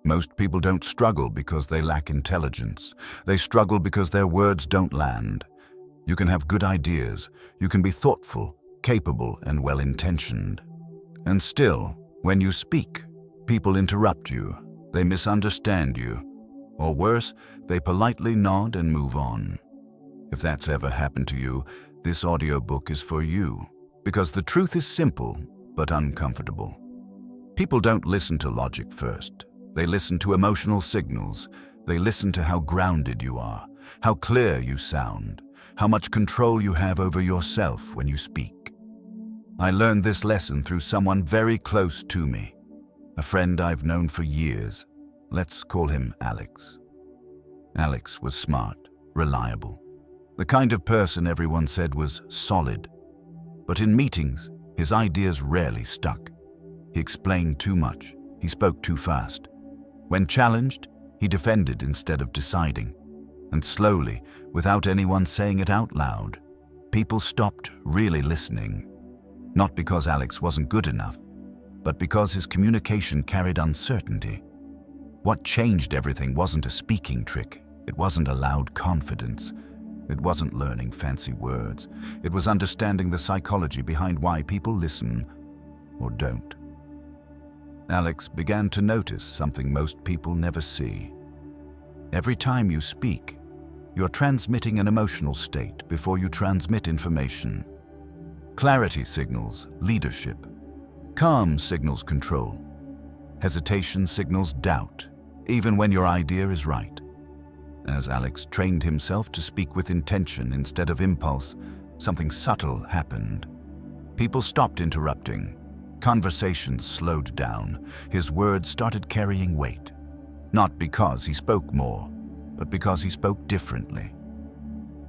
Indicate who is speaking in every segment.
Speaker 1: Most people don't struggle because they lack intelligence. They struggle because their words don't land. You can have good ideas, you can be thoughtful, capable, and well-intentioned. And still, when you speak, people interrupt you, they misunderstand you, or worse, they politely nod and move on. If that's ever happened to you, this audiobook is for you, because the truth is simple but uncomfortable. People don't listen to logic first. They listen to emotional signals. They listen to how grounded you are, how clear you sound, how much control you have over yourself when you speak. I learned this lesson through someone very close to me, a friend I've known for years. Let's call him Alex. Alex was smart, reliable, the kind of person everyone said was solid. But in meetings, his ideas rarely stuck. He explained too much. He spoke too fast. When challenged, he defended instead of deciding. And slowly, without anyone saying it out loud, people stopped really listening. Not because Alex wasn't good enough, but because his communication carried uncertainty. What changed everything wasn't a speaking trick. It wasn't a loud confidence. It wasn't learning fancy words. It was understanding the psychology behind why people listen or don't. Alex began to notice something most people never see. Every time you speak, you're transmitting an emotional state before you transmit information. Clarity signals leadership. Calm signals control. Hesitation signals doubt, even when your idea is right. As Alex trained himself to speak with intention instead of impulse, something subtle happened. People stopped interrupting. Conversations slowed down. His words started carrying weight. Not because he spoke more, but because he spoke differently.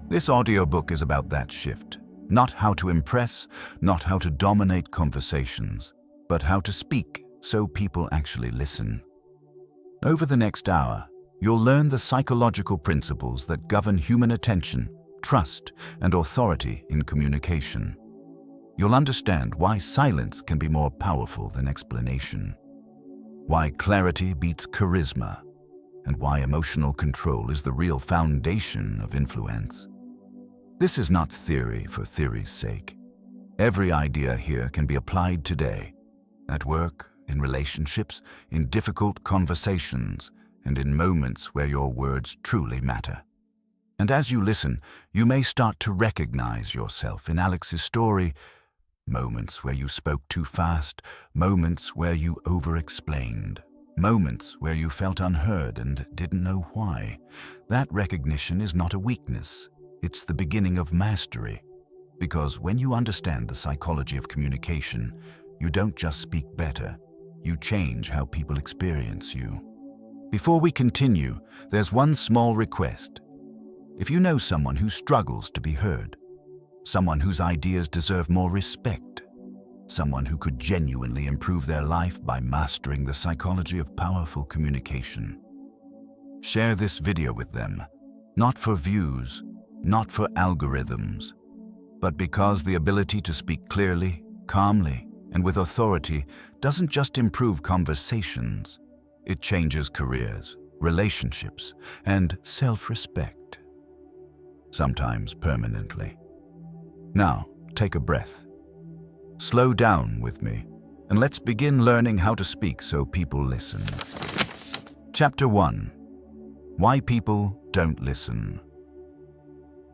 Speaker 1: This audiobook is about that shift. Not how to impress, not how to dominate conversations, but how to speak so people actually listen. Over the next hour, you'll learn the psychological principles that govern human attention, trust, and authority in communication. You'll understand why silence can be more powerful than explanation, why clarity beats charisma, and why emotional control is the real foundation of influence. This is not theory for theory's sake. Every idea here can be applied today, at work, in relationships, in difficult conversations, and in moments where your words truly matter. And as you listen, you may start to recognize yourself in Alex's story. Moments where you spoke too fast, moments where you over-explained, moments where you felt unheard and didn't know why. That recognition is not a weakness. It's the beginning of mastery. Because when you understand the psychology of communication, you don't just speak better, you change how people experience you. Before we continue, there's one small request. If you know someone who struggles to be heard, someone whose ideas deserve more respect, someone who could genuinely improve their life by mastering the psychology of powerful communication, share this video with them, not for views, not for algorithms, but because the ability to speak clearly, calmly, and with authority doesn't just improve conversations, it changes careers, relationships, and self-respect, sometimes permanently. Now, take a breath. Slow down with me, and let's begin learning how to speak so people listen. Chapter 1. Why People Don't Listen.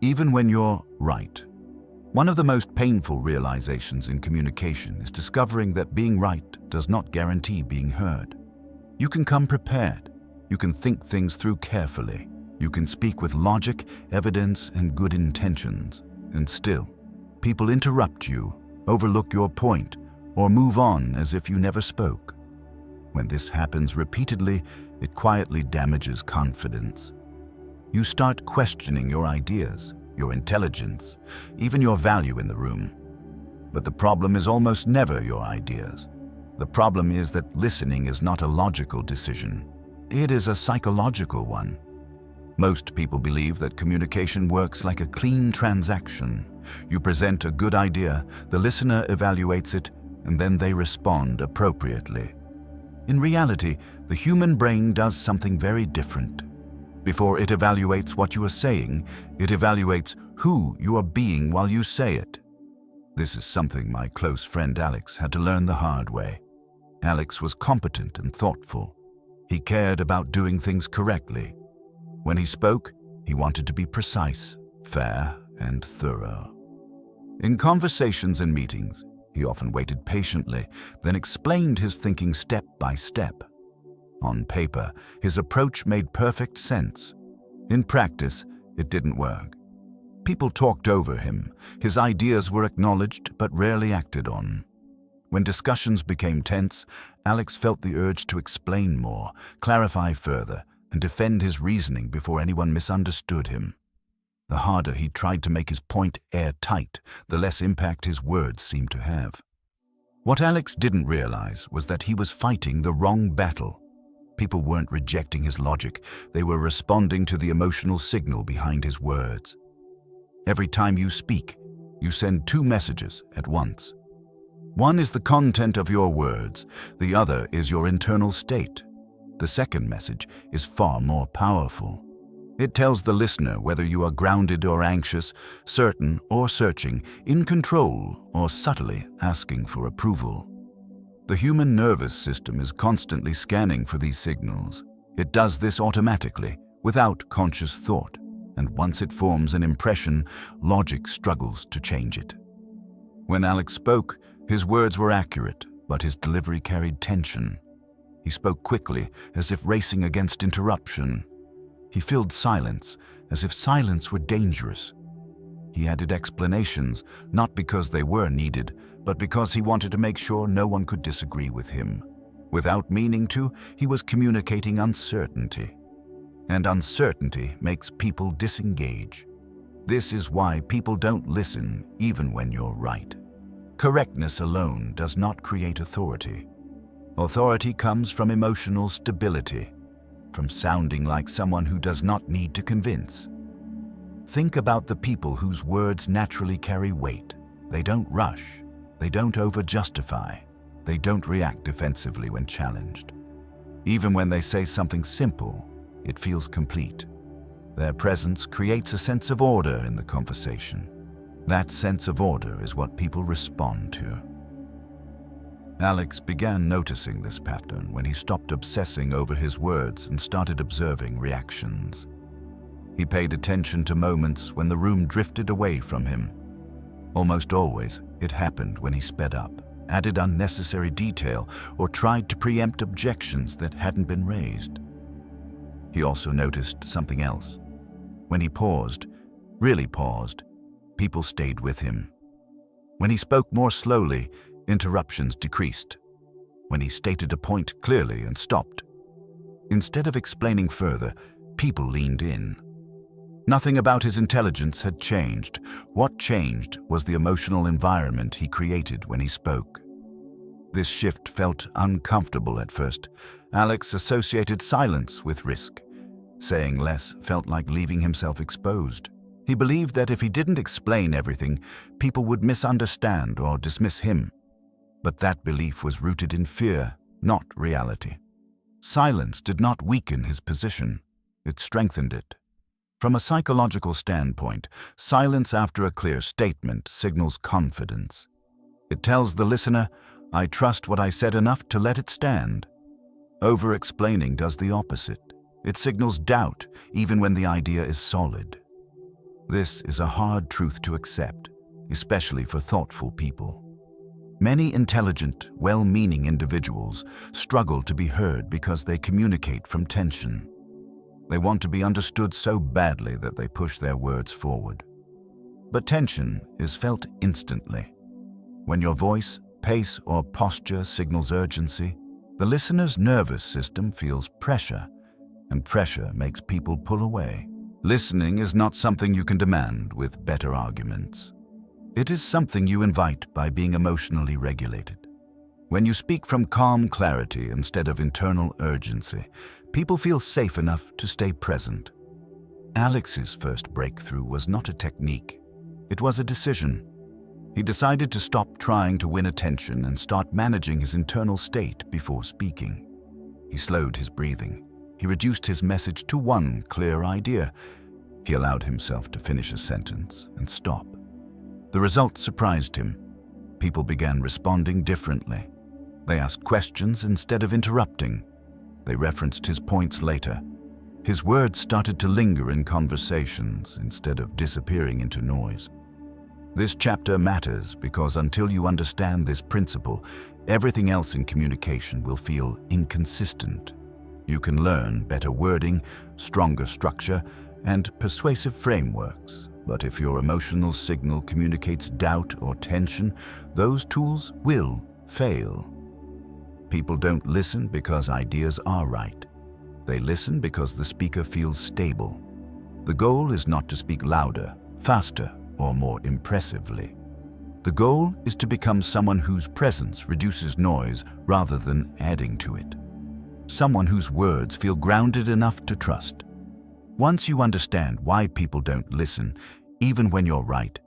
Speaker 1: Even when you're right. One of the most painful realizations in communication is discovering that being right does not guarantee being heard. You can come prepared. You can think things through carefully. You can speak with logic, evidence, and good intentions. And still, people interrupt you, overlook your point, or move on as if you never spoke. When this happens repeatedly, it quietly damages confidence. You start questioning your ideas, your intelligence, even your value in the room. But the problem is almost never your ideas. The problem is that listening is not a logical decision. It is a psychological one. Most people believe that communication works like a clean transaction. You present a good idea, the listener evaluates it, and then they respond appropriately. In reality, the human brain does something very different. Before it evaluates what you are saying, it evaluates who you are being while you say it. This is something my close friend Alex had to learn the hard way. Alex was competent and thoughtful. He cared about doing things correctly. When he spoke, he wanted to be precise, fair, and thorough. In conversations and meetings, he often waited patiently, then explained his thinking step by step. On paper, his approach made perfect sense. In practice, it didn't work. People talked over him. His ideas were acknowledged but rarely acted on. When discussions became tense, Alex felt the urge to explain more, clarify further, and defend his reasoning before anyone misunderstood him. The harder he tried to make his point airtight, the less impact his words seemed to have. What Alex didn't realize was that he was fighting the wrong battle. People weren't rejecting his logic, they were responding to the emotional signal behind his words. Every time you speak, you send two messages at once. One is the content of your words, the other is your internal state. The second message is far more powerful. It tells the listener whether you are grounded or anxious, certain or searching, in control or subtly asking for approval. The human nervous system is constantly scanning for these signals. It does this automatically, without conscious thought, and once it forms an impression, logic struggles to change it. When Alex spoke, his words were accurate, but his delivery carried tension. He spoke quickly, as if racing against interruption. He filled silence, as if silence were dangerous. He added explanations, not because they were needed, but because he wanted to make sure no one could disagree with him. Without meaning to, he was communicating uncertainty. And uncertainty makes people disengage. This is why people don't listen, even when you're right. Correctness alone does not create authority. Authority comes from emotional stability, from sounding like someone who does not need to convince. Think about the people whose words naturally carry weight. They don't rush. They don't over-justify. They don't react defensively when challenged. Even when they say something simple, it feels complete. Their presence creates a sense of order in the conversation. That sense of order is what people respond to. Alex began noticing this pattern when he stopped obsessing over his words and started observing reactions. He paid attention to moments when the room drifted away from him. Almost always, it happened when he sped up, added unnecessary detail, or tried to preempt objections that hadn't been raised. He also noticed something else. When he paused, really paused, people stayed with him. When he spoke more slowly, interruptions decreased. When he stated a point clearly and stopped. Instead of explaining further, people leaned in. Nothing about his intelligence had changed. What changed was the emotional environment he created when he spoke. This shift felt uncomfortable at first. Alex associated silence with risk. Saying less felt like leaving himself exposed. He believed that if he didn't explain everything, people would misunderstand or dismiss him. But that belief was rooted in fear, not reality. Silence did not weaken his position. It strengthened it. From a psychological standpoint, silence after a clear statement signals confidence. It tells the listener, "I trust what I said enough to let it stand." Over-explaining does the opposite. It signals doubt, even when the idea is solid. This is a hard truth to accept, especially for thoughtful people. Many intelligent, well-meaning individuals struggle to be heard because they communicate from tension. They want to be understood so badly that they push their words forward. But tension is felt instantly. When your voice, pace, or posture signals urgency, the listener's nervous system feels pressure, and pressure makes people pull away. Listening is not something you can demand with better arguments. It is something you invite by being emotionally regulated. When you speak from calm clarity instead of internal urgency, people feel safe enough to stay present. Alex's first breakthrough was not a technique. It was a decision. He decided to stop trying to win attention and start managing his internal state before speaking. He slowed his breathing. He reduced his message to one clear idea. He allowed himself to finish a sentence and stop. The result surprised him. People began responding differently. They asked questions instead of interrupting. They referenced his points later. His words started to linger in conversations instead of disappearing into noise. This chapter matters because until you understand this principle, everything else in communication will feel inconsistent. You can learn better wording, stronger structure, and persuasive frameworks, but if your emotional signal communicates doubt or tension, those tools will fail. People don't listen because ideas are right. They listen because the speaker feels stable. The goal is not to speak louder, faster, or more impressively. The goal is to become someone whose presence reduces noise rather than adding to it. Someone whose words feel grounded enough to trust. Once you understand why people don't listen, even when you're right,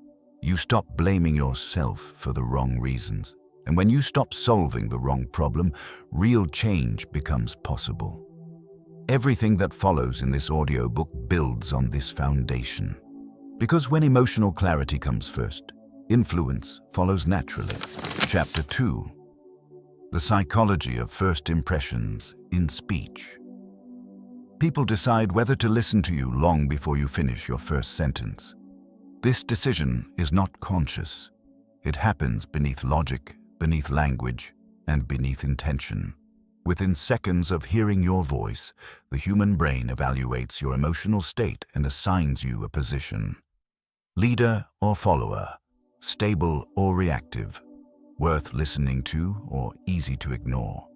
Speaker 1: you stop blaming yourself for the wrong reasons. And when you stop solving the wrong problem, real change becomes possible. Everything that follows in this audiobook builds on this foundation. Because when emotional clarity comes first, influence follows naturally. Chapter 2. The Psychology of First Impressions in Speech. People decide whether to listen to you long before you finish your first sentence. This decision is not conscious. It happens beneath logic, beneath language, and beneath intention. Within seconds of hearing your voice, the human brain evaluates your emotional state and assigns you a position. Leader or follower, stable or reactive, worth listening to or easy to ignore.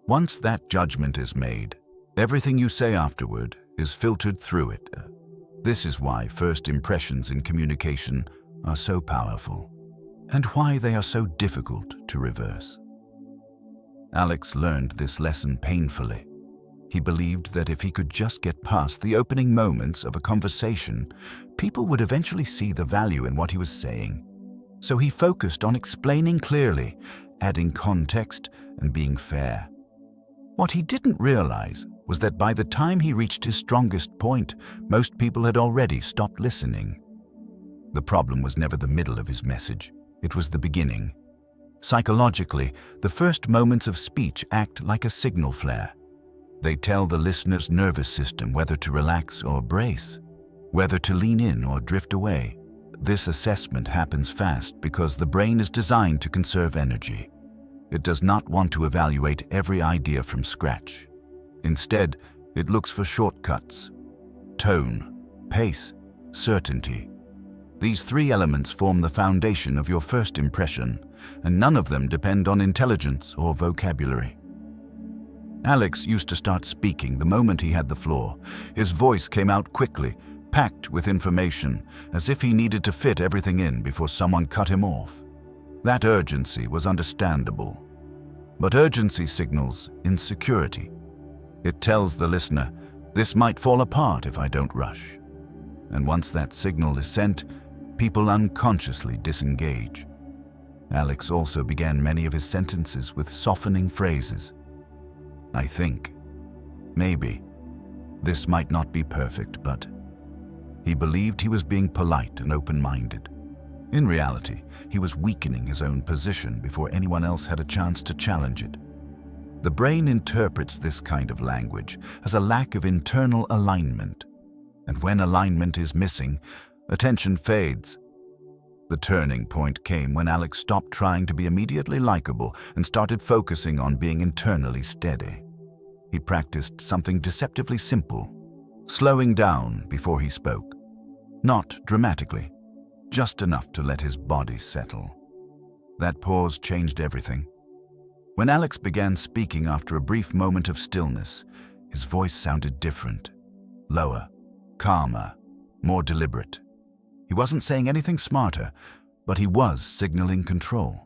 Speaker 1: Once that judgment is made, everything you say afterward is filtered through it. This is why first impressions in communication are so powerful, and why they are so difficult to reverse. Alex learned this lesson painfully. He believed that if he could just get past the opening moments of a conversation, people would eventually see the value in what he was saying. So he focused on explaining clearly, adding context, and being fair. What he didn't realize was that by the time he reached his strongest point, most people had already stopped listening. The problem was never the middle of his message. It was the beginning. Psychologically, the first moments of speech act like a signal flare. They tell the listener's nervous system whether to relax or brace, whether to lean in or drift away. This assessment happens fast because the brain is designed to conserve energy. It does not want to evaluate every idea from scratch. Instead, it looks for shortcuts: tone, pace, certainty. These three elements form the foundation of your first impression, and none of them depend on intelligence or vocabulary. Alex used to start speaking the moment he had the floor. His voice came out quickly, packed with information, as if he needed to fit everything in before someone cut him off. That urgency was understandable. But urgency signals insecurity. It tells the listener, this might fall apart if I don't rush. And once that signal is sent, people unconsciously disengage. Alex also began many of his sentences with softening phrases. I think, maybe, this might not be perfect, but he believed he was being polite and open-minded. In reality, he was weakening his own position before anyone else had a chance to challenge it. The brain interprets this kind of language as a lack of internal alignment, and when alignment is missing, attention fades. The turning point came when Alex stopped trying to be immediately likable and started focusing on being internally steady. He practiced something deceptively simple, slowing down before he spoke. Not dramatically, just enough to let his body settle. That pause changed everything. When Alex began speaking after a brief moment of stillness, his voice sounded different, lower, calmer, more deliberate. He wasn't saying anything smarter, but he was signaling control.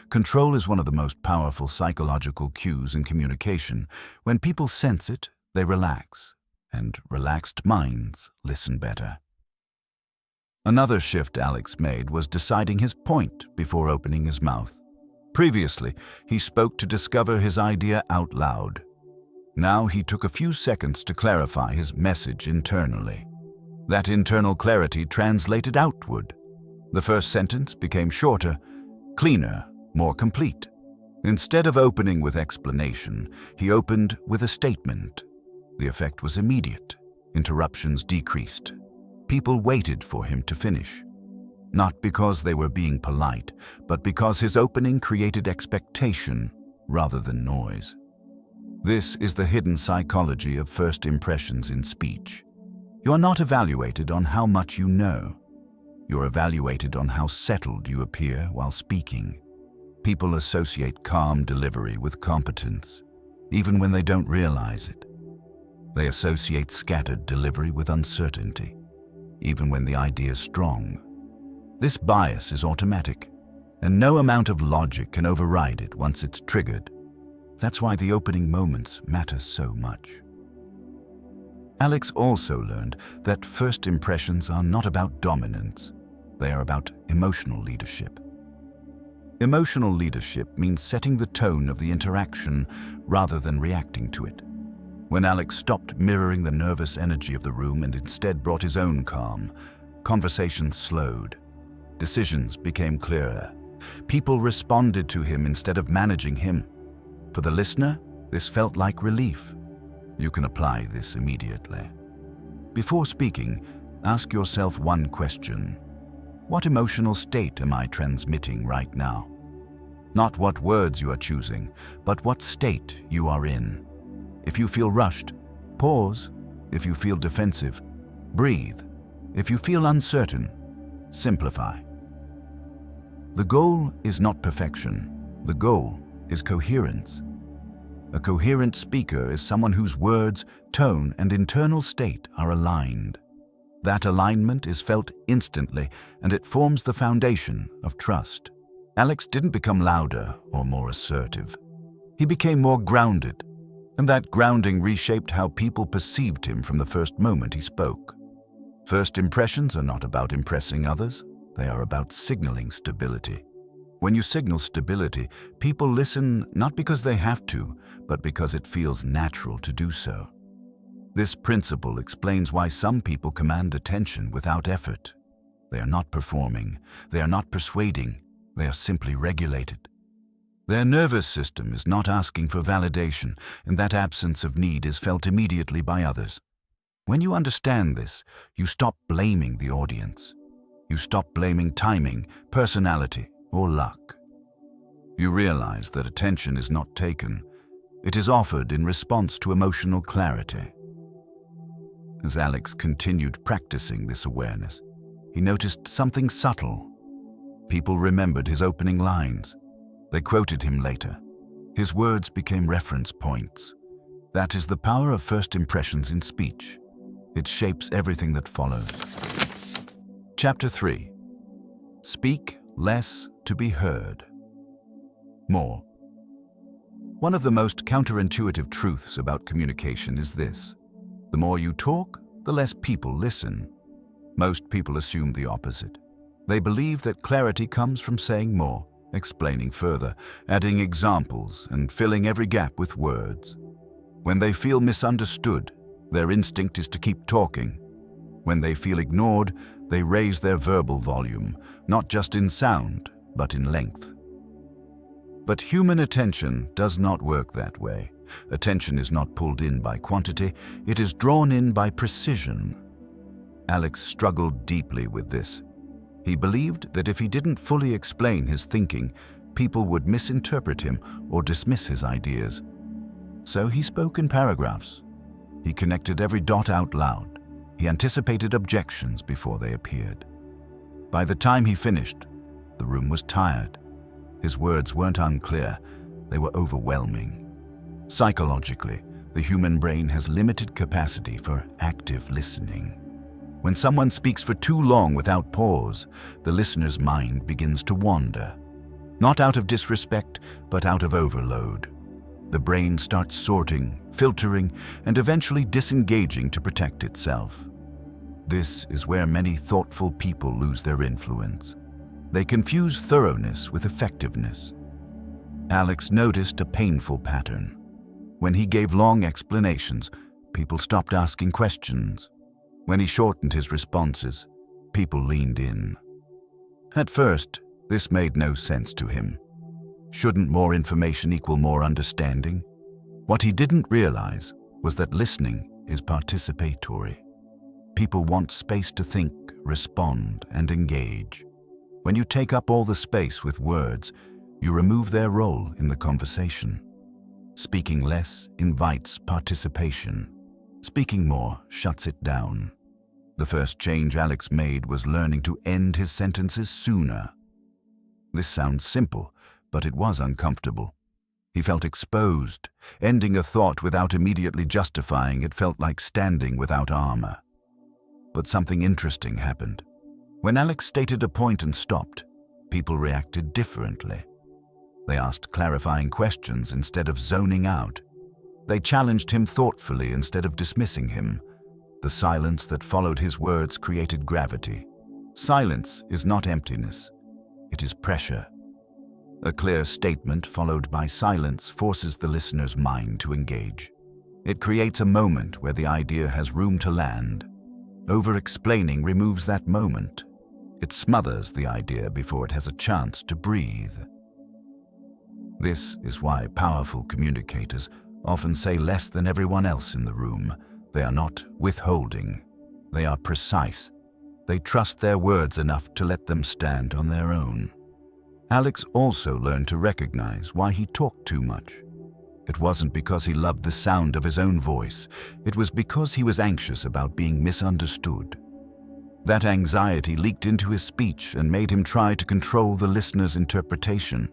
Speaker 1: Control is one of the most powerful psychological cues in communication. When people sense it, they relax, and relaxed minds listen better. Another shift Alex made was deciding his point before opening his mouth. Previously, he spoke to discover his idea out loud. Now he took a few seconds to clarify his message internally. That internal clarity translated outward. The first sentence became shorter, cleaner, more complete. Instead of opening with explanation, he opened with a statement. The effect was immediate. Interruptions decreased. People waited for him to finish. Not because they were being polite, but because his opening created expectation rather than noise. This is the hidden psychology of first impressions in speech. You are not evaluated on how much you know. You're evaluated on how settled you appear while speaking. People associate calm delivery with competence, even when they don't realize it. They associate scattered delivery with uncertainty, even when the idea is strong. This bias is automatic, and no amount of logic can override it once it's triggered. That's why the opening moments matter so much. Alex also learned that first impressions are not about dominance. They are about emotional leadership. Emotional leadership means setting the tone of the interaction rather than reacting to it. When Alex stopped mirroring the nervous energy of the room and instead brought his own calm, conversations slowed. Decisions became clearer. People responded to him instead of managing him. For the listener, this felt like relief. You can apply this immediately. Before speaking, ask yourself one question. What emotional state am I transmitting right now? Not what words you are choosing, but what state you are in. If you feel rushed, pause. If you feel defensive, breathe. If you feel uncertain, simplify. The goal is not perfection. The goal is coherence. A coherent speaker is someone whose words, tone, and internal state are aligned. That alignment is felt instantly, and it forms the foundation of trust. Alex didn't become louder or more assertive. He became more grounded, and that grounding reshaped how people perceived him from the first moment he spoke. First impressions are not about impressing others. They are about signaling stability. When you signal stability, people listen not because they have to, but because it feels natural to do so. This principle explains why some people command attention without effort. They are not performing, they are not persuading, they are simply regulated. Their nervous system is not asking for validation, and that absence of need is felt immediately by others. When you understand this, you stop blaming the audience. You stop blaming timing, personality, or luck. You realize that attention is not taken. It is offered in response to emotional clarity. As Alex continued practicing this awareness, he noticed something subtle. People remembered his opening lines. They quoted him later. His words became reference points. That is the power of first impressions in speech. It shapes everything that follows. Chapter 3. Speak less to be heard. More. One of the most counterintuitive truths about communication is this. The more you talk, the less people listen. Most people assume the opposite. They believe that clarity comes from saying more, explaining further, adding examples, and filling every gap with words. When they feel misunderstood, their instinct is to keep talking. When they feel ignored, they raise their verbal volume, not just in sound, but in length. But human attention does not work that way. Attention is not pulled in by quantity, it is drawn in by precision. Alex struggled deeply with this. He believed that if he didn't fully explain his thinking, people would misinterpret him or dismiss his ideas. So he spoke in paragraphs. He connected every dot out loud. He anticipated objections before they appeared. By the time he finished, the room was tired. His words weren't unclear, they were overwhelming. Psychologically, the human brain has limited capacity for active listening. When someone speaks for too long without pause, the listener's mind begins to wander. Not out of disrespect, but out of overload. The brain starts sorting, filtering, and eventually disengaging to protect itself. This is where many thoughtful people lose their influence. They confuse thoroughness with effectiveness. Alex noticed a painful pattern. When he gave long explanations, people stopped asking questions. When he shortened his responses, people leaned in. At first, this made no sense to him. Shouldn't more information equal more understanding? What he didn't realize was that listening is participatory. People want space to think, respond, and engage. When you take up all the space with words, you remove their role in the conversation. Speaking less invites participation. Speaking more shuts it down. The first change Alex made was learning to end his sentences sooner. This sounds simple, but it was uncomfortable. He felt exposed. Ending a thought without immediately justifying it felt like standing without armor. But something interesting happened. When Alex stated a point and stopped, people reacted differently. They asked clarifying questions instead of zoning out. They challenged him thoughtfully instead of dismissing him. The silence that followed his words created gravity. Silence is not emptiness. It is pressure. A clear statement followed by silence forces the listener's mind to engage. It creates a moment where the idea has room to land. Over-explaining removes that moment. It smothers the idea before it has a chance to breathe. This is why powerful communicators often say less than everyone else in the room. They are not withholding. They are precise. They trust their words enough to let them stand on their own. Alex also learned to recognize why he talked too much. It wasn't because he loved the sound of his own voice. It was because he was anxious about being misunderstood. That anxiety leaked into his speech and made him try to control the listener's interpretation.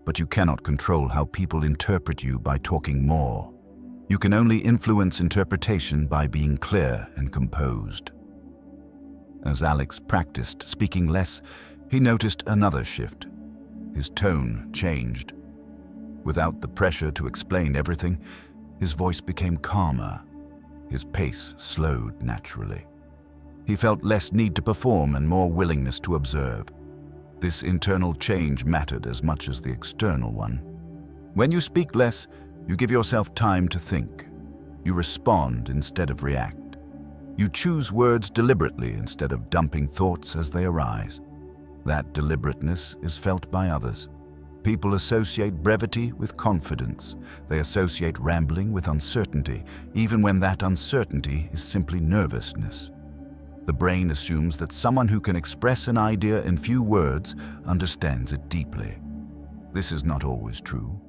Speaker 1: But you cannot control how people interpret you by talking more. You can only influence interpretation by being clear and composed. As Alex practiced speaking less, he noticed another shift. His tone changed. Without the pressure to explain everything, his voice became calmer. His pace slowed naturally. He felt less need to perform and more willingness to observe. This internal change mattered as much as the external one. When you speak less, you give yourself time to think. You respond instead of react. You choose words deliberately instead of dumping thoughts as they arise. That deliberateness is felt by others. People associate brevity with confidence. They associate rambling with uncertainty, even when that uncertainty is simply nervousness. The brain assumes that someone who can express an idea in few words understands it deeply. This is not always true,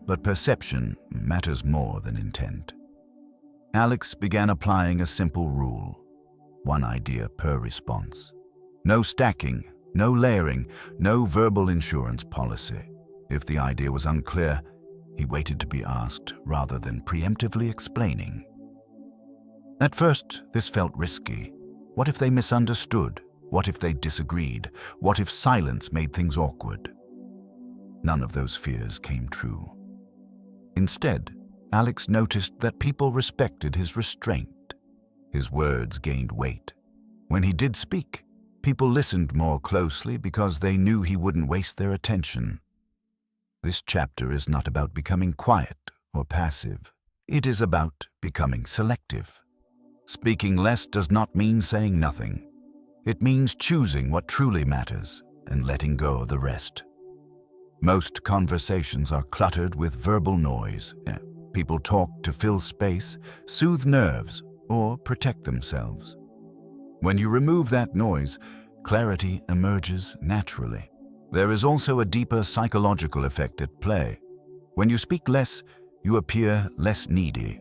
Speaker 1: but perception matters more than intent. Alex began applying a simple rule: one idea per response. No stacking, no layering, no verbal insurance policy. If the idea was unclear, he waited to be asked rather than preemptively explaining. At first, this felt risky. What if they misunderstood? What if they disagreed? What if silence made things awkward? None of those fears came true. Instead, Alex noticed that people respected his restraint. His words gained weight. When he did speak, people listened more closely because they knew he wouldn't waste their attention. This chapter is not about becoming quiet or passive. It is about becoming selective. Speaking less does not mean saying nothing. It means choosing what truly matters and letting go of the rest. Most conversations are cluttered with verbal noise. People talk to fill space, soothe nerves, or protect themselves. When you remove that noise, clarity emerges naturally. There is also a deeper psychological effect at play. When you speak less, you appear less needy.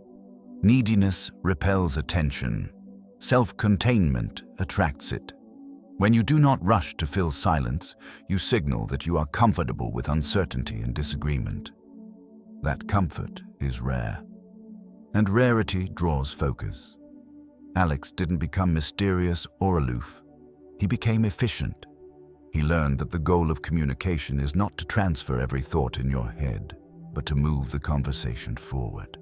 Speaker 1: Neediness repels attention. Self-containment attracts it. When you do not rush to fill silence, you signal that you are comfortable with uncertainty and disagreement. That comfort is rare, and rarity draws focus. Alex didn't become mysterious or aloof. He became efficient. He learned that the goal of communication is not to transfer every thought in your head, but to move the conversation forward.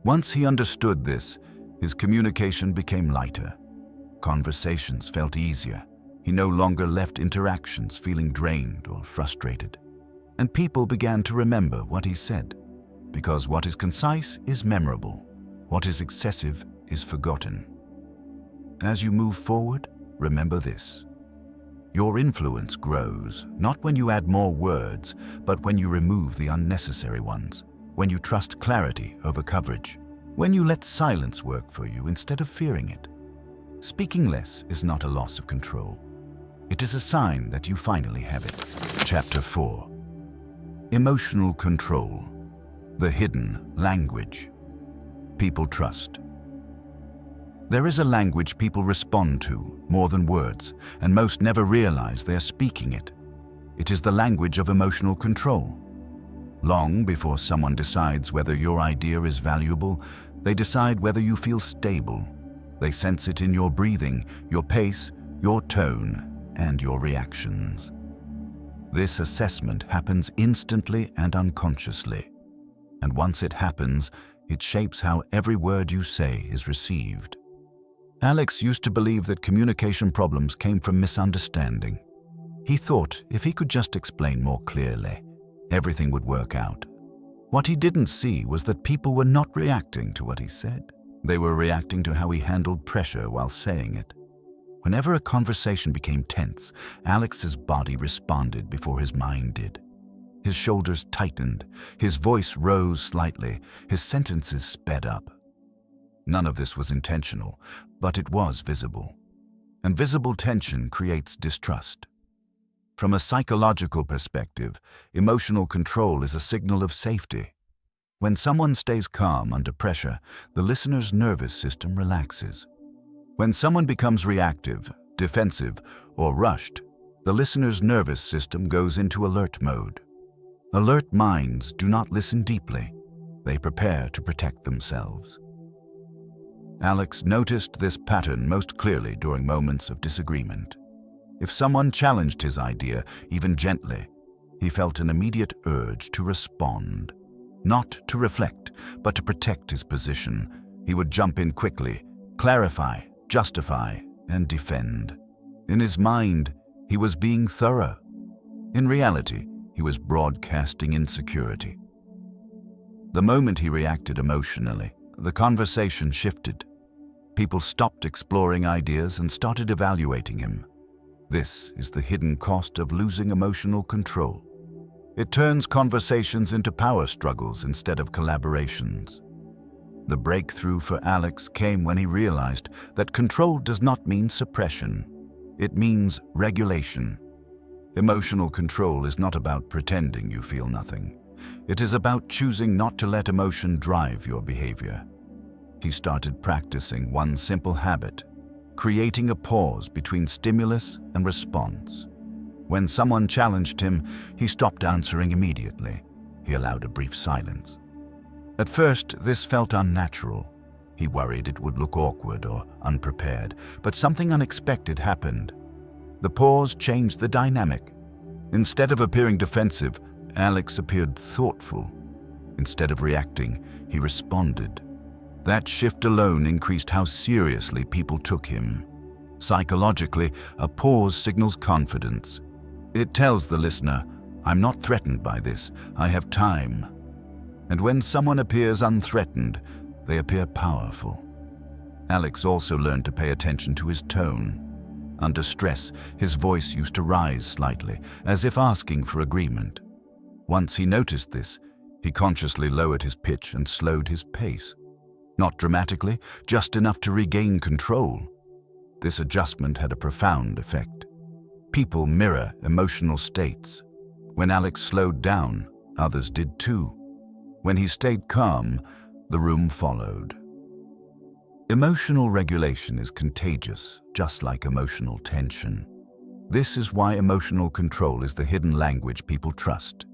Speaker 1: Once he understood this, his communication became lighter. Conversations felt easier. He no longer left interactions feeling drained or frustrated. And people began to remember what he said. because what is concise is memorable, what is excessive is forgotten. As you move forward, remember this. Your influence grows, not when you add more words, but when you remove the unnecessary ones, when you trust clarity over coverage, when you let silence work for you instead of fearing it. Speaking less is not a loss of control. It is a sign that you finally have it. Chapter 4. Emotional Control. The Hidden Language. People trust. There is a language people respond to more than words, and most never realize they are speaking it. It is the language of emotional control. Long before someone decides whether your idea is valuable, they decide whether you feel stable. They sense it in your breathing, your pace, your tone, and your reactions. This assessment happens instantly and unconsciously. And once it happens, it shapes how every word you say is received. Alex used to believe that communication problems came from misunderstanding. He thought if he could just explain more clearly, everything would work out. What he didn't see was that people were not reacting to what he said. They were reacting to how he handled pressure while saying it. Whenever a conversation became tense, Alex's body responded before his mind did. His shoulders tightened, his voice rose slightly, his sentences sped up. None of this was intentional, but it was visible. And visible tension creates distrust. From a psychological perspective, emotional control is a signal of safety. When someone stays calm under pressure, the listener's nervous system relaxes. When someone becomes reactive, defensive, or rushed, the listener's nervous system goes into alert mode. Alert minds do not listen deeply. They prepare to protect themselves. Alex noticed this pattern most clearly during moments of disagreement. If someone challenged his idea, even gently, he felt an immediate urge to respond. Not to reflect, but to protect his position. He would jump in quickly, clarify, justify, and defend. In his mind, he was being thorough. In reality, he was broadcasting insecurity. The moment he reacted emotionally, the conversation shifted. People stopped exploring ideas and started evaluating him. This is the hidden cost of losing emotional control. It turns conversations into power struggles instead of collaborations. The breakthrough for Alex came when he realized that control does not mean suppression. It means regulation. Emotional control is not about pretending you feel nothing. It is about choosing not to let emotion drive your behavior. He started practicing one simple habit, creating a pause between stimulus and response. When someone challenged him, he stopped answering immediately. He allowed a brief silence. At first, this felt unnatural. He worried it would look awkward or unprepared, but something unexpected happened. The pause changed the dynamic. Instead of appearing defensive, Alex appeared thoughtful. Instead of reacting, he responded. That shift alone increased how seriously people took him. Psychologically, a pause signals confidence. It tells the listener, "I'm not threatened by this, I have time." And when someone appears unthreatened, they appear powerful. Alex also learned to pay attention to his tone. Under stress, his voice used to rise slightly, as if asking for agreement. Once he noticed this, he consciously lowered his pitch and slowed his pace. Not dramatically, just enough to regain control. This adjustment had a profound effect. People mirror emotional states. When Alex slowed down, others did too. When he stayed calm, the room followed. Emotional regulation is contagious, just like emotional tension. This is why emotional control is the hidden language people trust.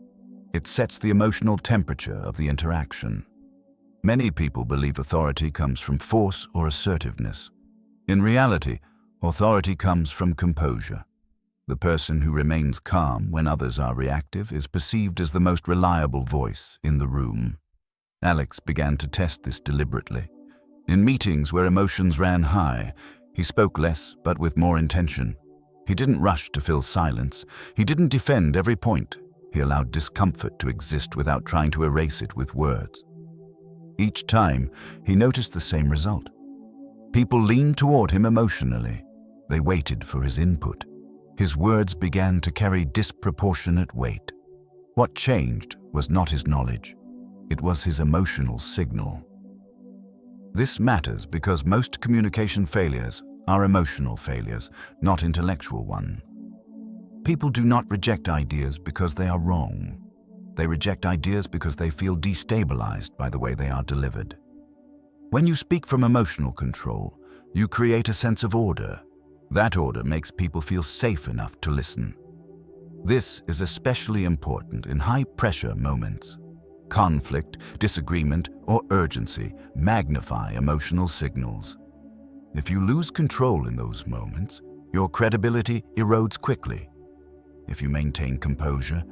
Speaker 1: It sets the emotional temperature of the interaction. Many people believe authority comes from force or assertiveness. In reality, authority comes from composure. The person who remains calm when others are reactive is perceived as the most reliable voice in the room. Alex began to test this deliberately. In meetings where emotions ran high, he spoke less but with more intention. He didn't rush to fill silence. He didn't defend every point. He allowed discomfort to exist without trying to erase it with words. Each time, he noticed the same result. People leaned toward him emotionally. They waited for his input. His words began to carry disproportionate weight. What changed was not his knowledge. It was his emotional signal. This matters because most communication failures are emotional failures, not intellectual ones. People do not reject ideas because they are wrong. They reject ideas because they feel destabilized by the way they are delivered. When you speak from emotional control, you create a sense of order. That order makes people feel safe enough to listen. This is especially important in high-pressure moments. Conflict, disagreement, or urgency magnify emotional signals. If you lose control in those moments, your credibility erodes quickly. If you maintain composure,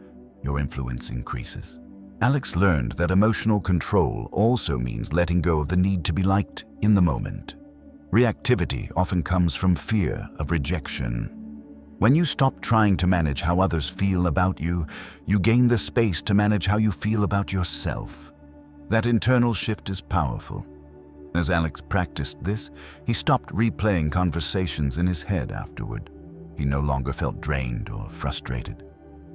Speaker 1: your influence increases. Alex learned that emotional control also means letting go of the need to be liked in the moment. Reactivity often comes from fear of rejection. When you stop trying to manage how others feel about you, you gain the space to manage how you feel about yourself. That internal shift is powerful. As Alex practiced this, he stopped replaying conversations in his head afterward. He no longer felt drained or frustrated.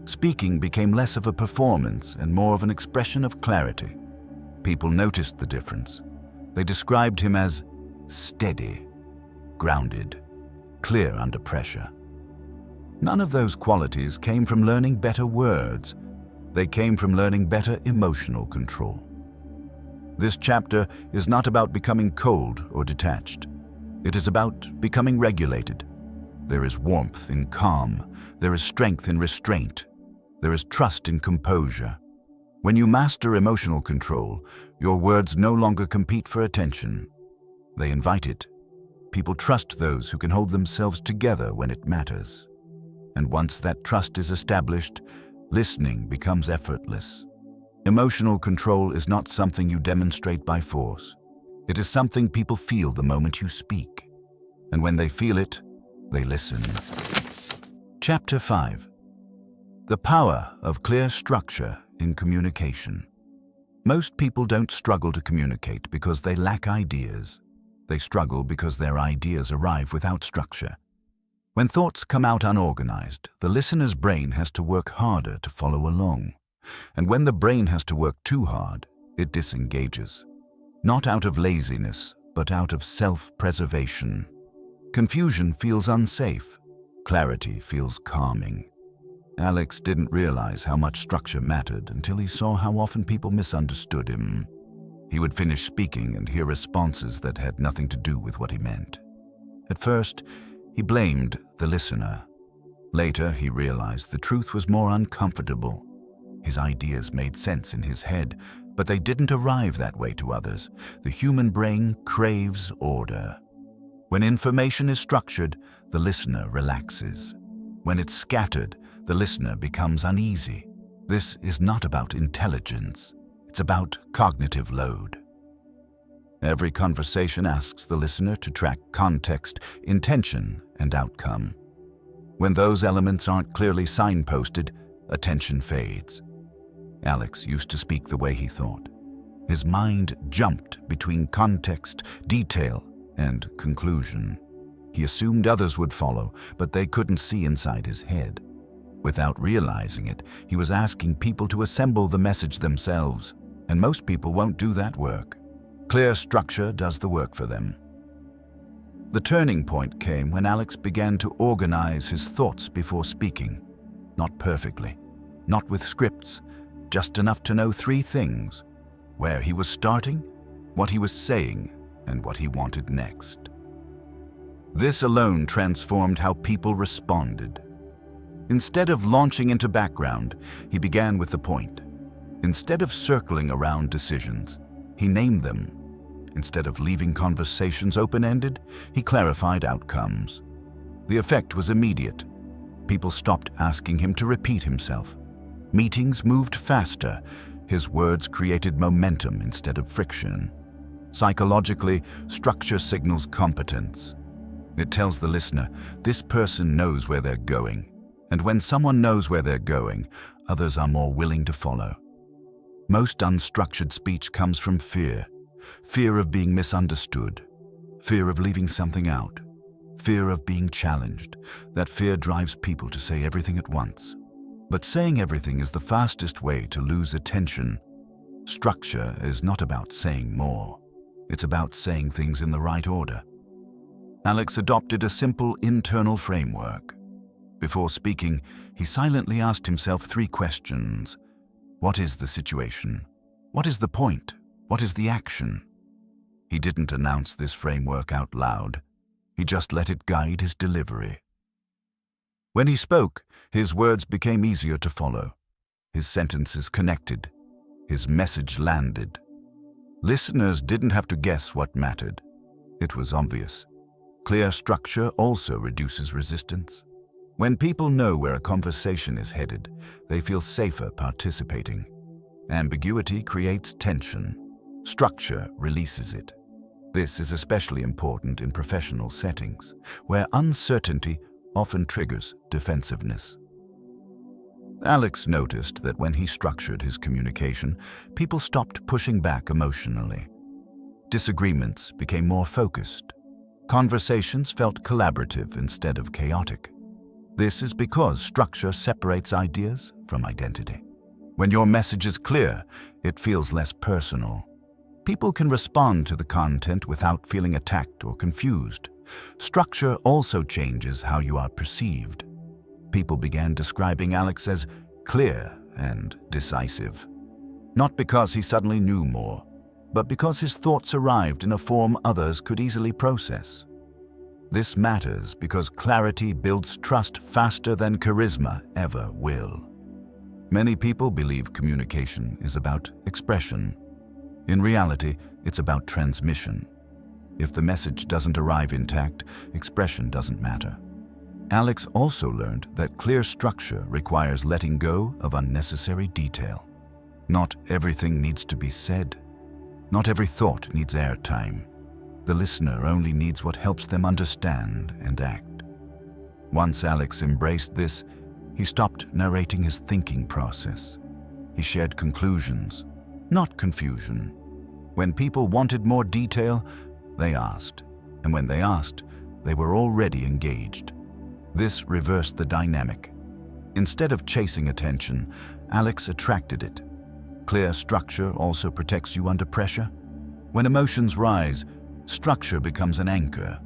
Speaker 1: Speaking became less of a performance and more of an expression of clarity. People noticed the difference. They described him as steady, grounded, clear under pressure. None of those qualities came from learning better words. They came from learning better emotional control. This chapter is not about becoming cold or detached. It is about becoming regulated. There is warmth in calm. There is strength in restraint. There is trust in composure. When you master emotional control, your words no longer compete for attention. They invite it. People trust those who can hold themselves together when it matters. And once that trust is established, listening becomes effortless. Emotional control is not something you demonstrate by force. It is something people feel the moment you speak. And when they feel it, they listen. Chapter 5. The power of clear structure in communication. Most people don't struggle to communicate because they lack ideas. They struggle because their ideas arrive without structure. When thoughts come out unorganized, the listener's brain has to work harder to follow along. And when the brain has to work too hard, it disengages. Not out of laziness, but out of self-preservation. Confusion feels unsafe. Clarity feels calming. Alex didn't realize how much structure mattered until he saw how often people misunderstood him. He would finish speaking and hear responses that had nothing to do with what he meant. At first, he blamed the listener. Later, he realized the truth was more uncomfortable. His ideas made sense in his head, but they didn't arrive that way to others. The human brain craves order. When information is structured, the listener relaxes. When it's scattered, the listener becomes uneasy. This is not about intelligence. It's about cognitive load. Every conversation asks the listener to track context, intention, and outcome. When those elements aren't clearly signposted, attention fades. Alex used to speak the way he thought. His mind jumped between context, detail, and conclusion. He assumed others would follow, but they couldn't see inside his head. Without realizing it, he was asking people to assemble the message themselves, and most people won't do that work. Clear structure does the work for them. The turning point came when Alex began to organize his thoughts before speaking. Not perfectly, not with scripts, just enough to know 3 things: where he was starting, what he was saying, and what he wanted next. This alone transformed how people responded. Instead of launching into background, he began with the point. Instead of circling around decisions, he named them. Instead of leaving conversations open-ended, he clarified outcomes. The effect was immediate. People stopped asking him to repeat himself. Meetings moved faster. His words created momentum instead of friction. Psychologically, structure signals competence. It tells the listener, this person knows where they're going. And when someone knows where they're going, others are more willing to follow. Most unstructured speech comes from fear. Fear of being misunderstood. Fear of leaving something out. Fear of being challenged. That fear drives people to say everything at once. But saying everything is the fastest way to lose attention. Structure is not about saying more. It's about saying things in the right order. Alex adopted a simple internal framework. Before speaking, he silently asked himself 3 questions. What is the situation? What is the point? What is the action? He didn't announce this framework out loud. He just let it guide his delivery. When he spoke, his words became easier to follow. His sentences connected. His message landed. Listeners didn't have to guess what mattered. It was obvious. Clear structure also reduces resistance. When people know where a conversation is headed, they feel safer participating. Ambiguity creates tension. Structure releases it. This is especially important in professional settings, where uncertainty often triggers defensiveness. Alex noticed that when he structured his communication, people stopped pushing back emotionally. Disagreements became more focused. Conversations felt collaborative instead of chaotic. This is because structure separates ideas from identity. When your message is clear, it feels less personal. People can respond to the content without feeling attacked or confused. Structure also changes how you are perceived. People began describing Alex as clear and decisive. Not because he suddenly knew more, but because his thoughts arrived in a form others could easily process. This matters because clarity builds trust faster than charisma ever will. Many people believe communication is about expression. In reality, it's about transmission. If the message doesn't arrive intact, expression doesn't matter. Alex also learned that clear structure requires letting go of unnecessary detail. Not everything needs to be said. Not every thought needs airtime. The listener only needs what helps them understand and act. Once Alex embraced this, he stopped narrating his thinking process. He shared conclusions, not confusion. When people wanted more detail, they asked. And when they asked, they were already engaged. This reversed the dynamic. Instead of chasing attention, Alex attracted it. Clear structure also protects you under pressure. When emotions rise, structure becomes an anchor.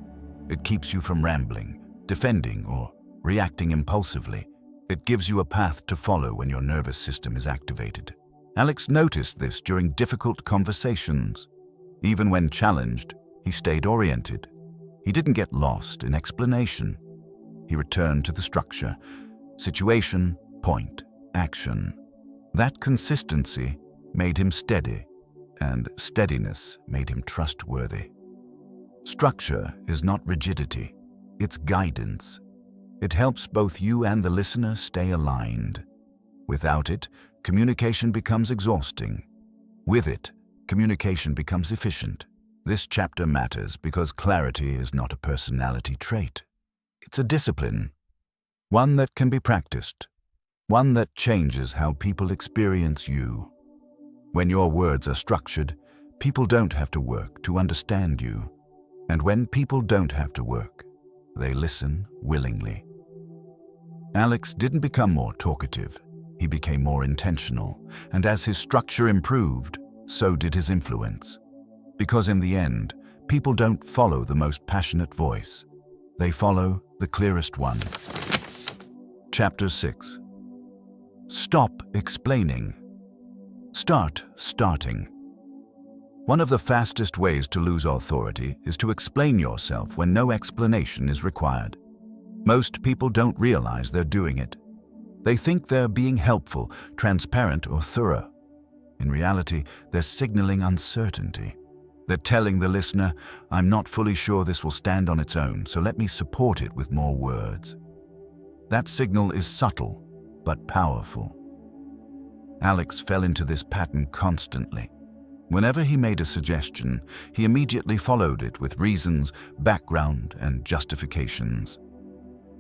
Speaker 1: It keeps you from rambling, defending, or reacting impulsively. It gives you a path to follow when your nervous system is activated. Alex noticed this during difficult conversations. Even when challenged, he stayed oriented. He didn't get lost in explanation. He returned to the structure: situation, point, action. That consistency made him steady, and steadiness made him trustworthy. Structure is not rigidity, it's guidance. It helps both you and the listener stay aligned. Without it, communication becomes exhausting. With it, communication becomes efficient. This chapter matters because clarity is not a personality trait. It's a discipline, one that can be practiced, one that changes how people experience you. When your words are structured, people don't have to work to understand you. And when people don't have to work, they listen willingly. Alex didn't become more talkative. He became more intentional, and as his structure improved, so did his influence. Because in the end, people don't follow the most passionate voice. They follow the clearest one. Chapter 6. Stop explaining. Start starting. One of the fastest ways to lose authority is to explain yourself when no explanation is required. Most people don't realize they're doing it. They think they're being helpful, transparent, or thorough. In reality, they're signaling uncertainty. They're telling the listener, "I'm not fully sure this will stand on its own, so let me support it with more words." That signal is subtle, but powerful. Alex fell into this pattern constantly. Whenever he made a suggestion, he immediately followed it with reasons, background, and justifications.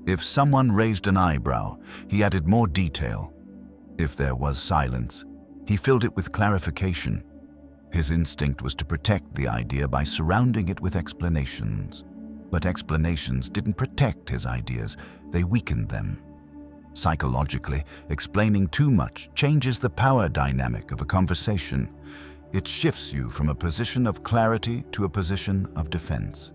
Speaker 1: If someone raised an eyebrow, he added more detail. If there was silence, he filled it with clarification. His instinct was to protect the idea by surrounding it with explanations. But explanations didn't protect his ideas, they weakened them. Psychologically, explaining too much changes the power dynamic of a conversation. It shifts you from a position of clarity to a position of defense.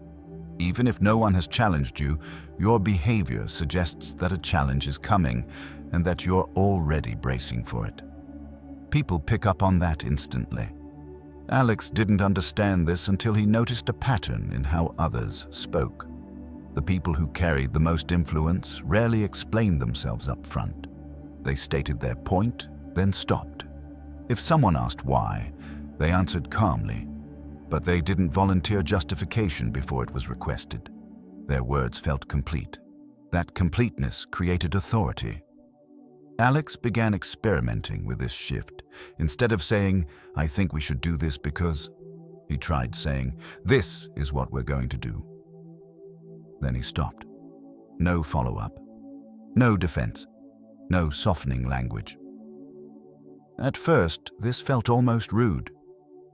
Speaker 1: Even if no one has challenged you, your behavior suggests that a challenge is coming and that you're already bracing for it. People pick up on that instantly. Alex didn't understand this until he noticed a pattern in how others spoke. The people who carried the most influence rarely explained themselves up front. They stated their point, then stopped. If someone asked why, they answered calmly, but they didn't volunteer justification before it was requested. Their words felt complete. That completeness created authority. Alex began experimenting with this shift. Instead of saying, "I think we should do this because," he tried saying, "This is what we're going to do." Then he stopped. No follow-up. No defense. No softening language. At first, this felt almost rude.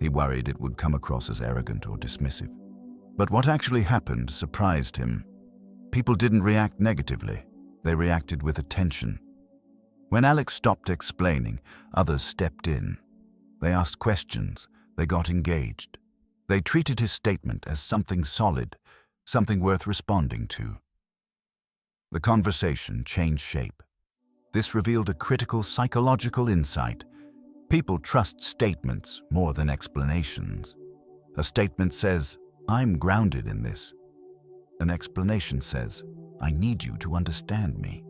Speaker 1: He worried it would come across as arrogant or dismissive. But what actually happened surprised him. People didn't react negatively. They reacted with attention. When Alex stopped explaining, others stepped in. They asked questions. They got engaged. They treated his statement as something solid, something worth responding to. The conversation changed shape. This revealed a critical psychological insight. People trust statements more than explanations. A statement says, "I'm grounded in this." An explanation says, "I need you to understand me."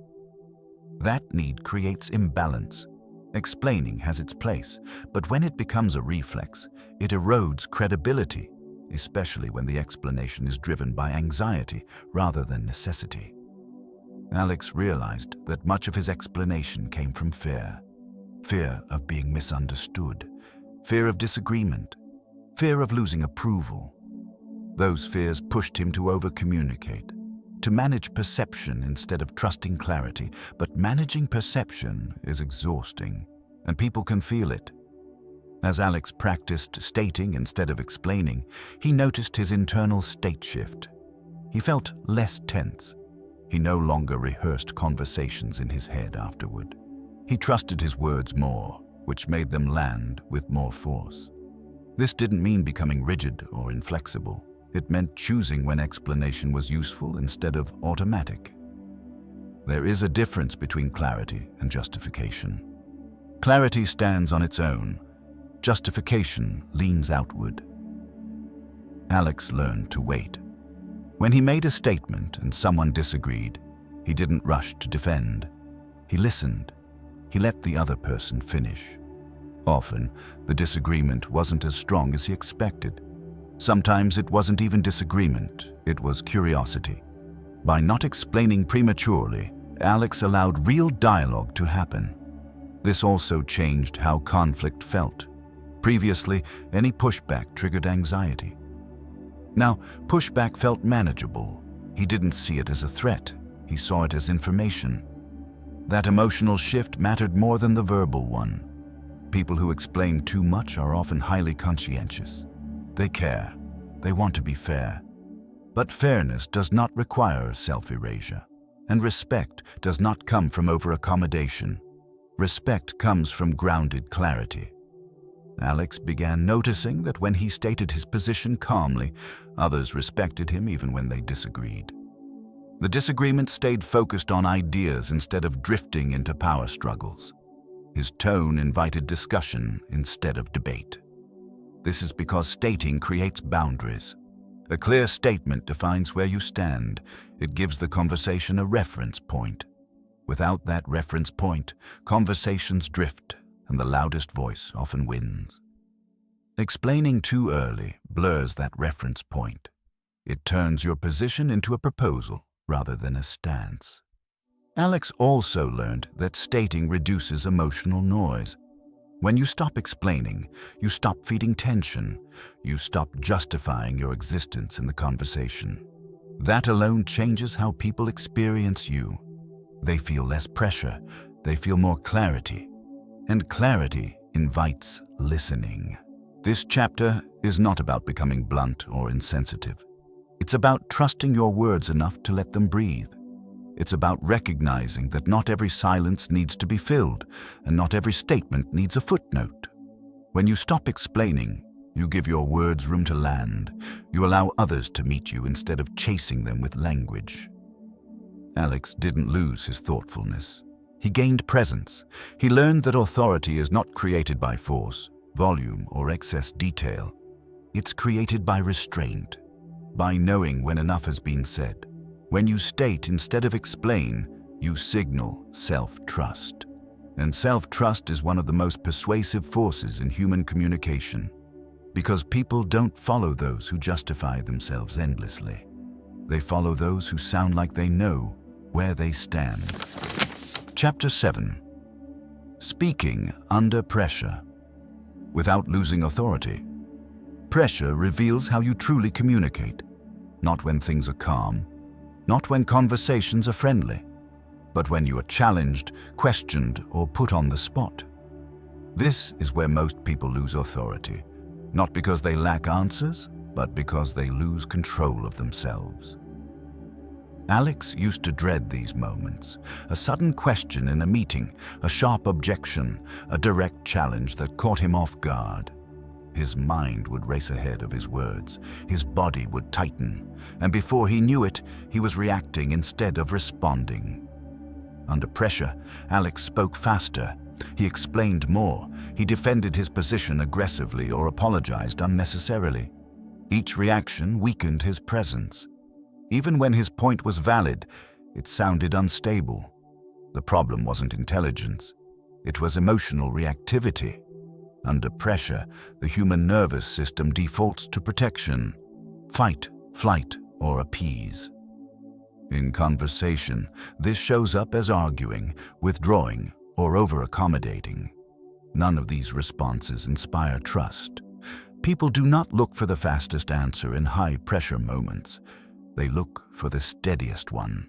Speaker 1: That need creates imbalance. Explaining has its place, but when it becomes a reflex, it erodes credibility, especially when the explanation is driven by anxiety rather than necessity. Alex realized that much of his explanation came from fear. Fear of being misunderstood, fear of disagreement, fear of losing approval. Those fears pushed him to over-communicate, to manage perception instead of trusting clarity. But managing perception is exhausting, and people can feel it. As Alex practiced stating instead of explaining, he noticed his internal state shift. He felt less tense. He no longer rehearsed conversations in his head afterward. He trusted his words more, which made them land with more force. This didn't mean becoming rigid or inflexible. It meant choosing when explanation was useful instead of automatic. There is a difference between clarity and justification. Clarity stands on its own. Justification leans outward. Alex learned to wait. When he made a statement and someone disagreed, he didn't rush to defend. He listened. He let the other person finish. Often, the disagreement wasn't as strong as he expected. Sometimes it wasn't even disagreement, it was curiosity. By not explaining prematurely, Alex allowed real dialogue to happen. This also changed how conflict felt. Previously, any pushback triggered anxiety. Now, pushback felt manageable. He didn't see it as a threat, he saw it as information. That emotional shift mattered more than the verbal one. People who explain too much are often highly conscientious. They care. They want to be fair. But fairness does not require self-erasure. And respect does not come from over-accommodation. Respect comes from grounded clarity. Alex began noticing that when he stated his position calmly, others respected him even when they disagreed. The disagreement stayed focused on ideas instead of drifting into power struggles. His tone invited discussion instead of debate. This is because stating creates boundaries. A clear statement defines where you stand. It gives the conversation a reference point. Without that reference point, conversations drift, and the loudest voice often wins. Explaining too early blurs that reference point. It turns your position into a proposal rather than a stance. Alex also learned that stating reduces emotional noise. When you stop explaining, you stop feeding tension. You stop justifying your existence in the conversation. That alone changes how people experience you. They feel less pressure. They feel more clarity. And clarity invites listening. This chapter is not about becoming blunt or insensitive. It's about trusting your words enough to let them breathe. It's about recognizing that not every silence needs to be filled, and not every statement needs a footnote. When you stop explaining, you give your words room to land. You allow others to meet you instead of chasing them with language. Alex didn't lose his thoughtfulness. He gained presence. He learned that authority is not created by force, volume, or excess detail. It's created by restraint, by knowing when enough has been said. When you state instead of explain, you signal self-trust. And self-trust is one of the most persuasive forces in human communication, because people don't follow those who justify themselves endlessly. They follow those who sound like they know where they stand. Chapter 7. Speaking under pressure. Without losing authority. Pressure reveals how you truly communicate, not when things are calm, not when conversations are friendly, but when you are challenged, questioned, or put on the spot. This is where most people lose authority, not because they lack answers, but because they lose control of themselves. Alex used to dread these moments, a sudden question in a meeting, a sharp objection, a direct challenge that caught him off guard. His mind would race ahead of his words, his body would tighten, and before he knew it, he was reacting instead of responding. Under pressure, Alex spoke faster. He explained more. He defended his position aggressively or apologized unnecessarily. Each reaction weakened his presence. Even when his point was valid, it sounded unstable. The problem wasn't intelligence. It was emotional reactivity. Under pressure, the human nervous system defaults to protection, fight, flight, or appease. In conversation, this shows up as arguing, withdrawing, or over-accommodating. None of these responses inspire trust. People do not look for the fastest answer in high-pressure moments. They look for the steadiest one.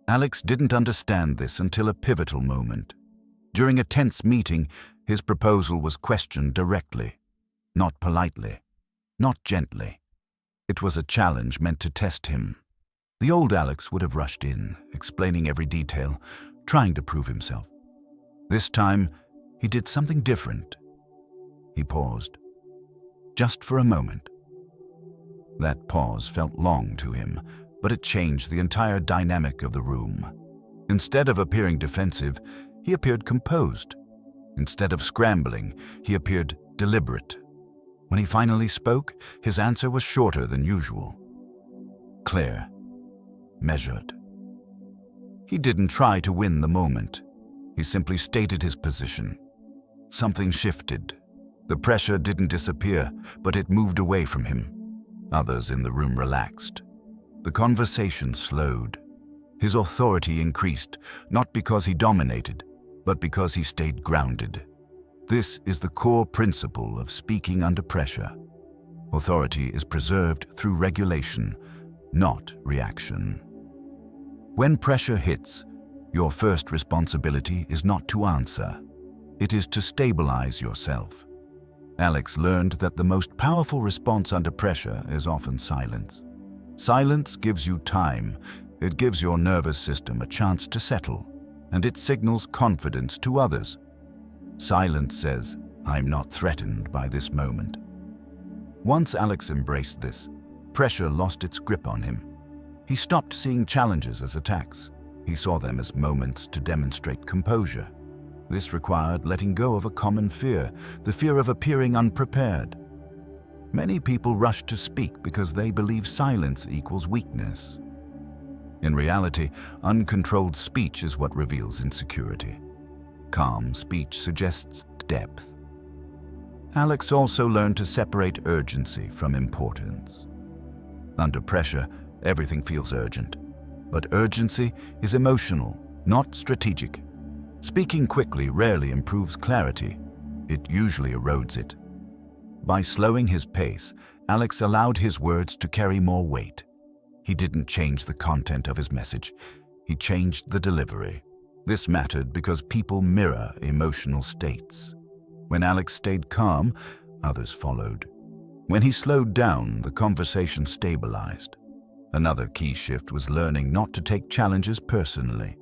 Speaker 1: Alex didn't understand this until a pivotal moment. During a tense meeting, his proposal was questioned directly, not politely, not gently. It was a challenge meant to test him. The old Alex would have rushed in, explaining every detail, trying to prove himself. This time, he did something different. He paused, just for a moment. That pause felt long to him, but it changed the entire dynamic of the room. Instead of appearing defensive, he appeared composed. Instead of scrambling, he appeared deliberate. When he finally spoke, his answer was shorter than usual. Clear. Measured. He didn't try to win the moment. He simply stated his position. Something shifted. The pressure didn't disappear, but it moved away from him. Others in the room relaxed. The conversation slowed. His authority increased, not because he dominated, but because he stayed grounded. This is the core principle of speaking under pressure. Authority is preserved through regulation, not reaction. When pressure hits, your first responsibility is not to answer. It is to stabilize yourself. Alex learned that the most powerful response under pressure is often silence. Silence gives you time. It gives your nervous system a chance to settle, and it signals confidence to others. Silence says, "I'm not threatened by this moment." Once Alex embraced this, pressure lost its grip on him. He stopped seeing challenges as attacks. He saw them as moments to demonstrate composure. This required letting go of a common fear, the fear of appearing unprepared. Many people rush to speak because they believe silence equals weakness. In reality, uncontrolled speech is what reveals insecurity. Calm speech suggests depth. Alex also learned to separate urgency from importance. Under pressure, everything feels urgent. But urgency is emotional, not strategic. Speaking quickly rarely improves clarity. It usually erodes it. By slowing his pace, Alex allowed his words to carry more weight. He didn't change the content of his message. He changed the delivery. This mattered because people mirror emotional states. When Alex stayed calm, others followed. When he slowed down, the conversation stabilized. Another key shift was learning not to take challenges personally.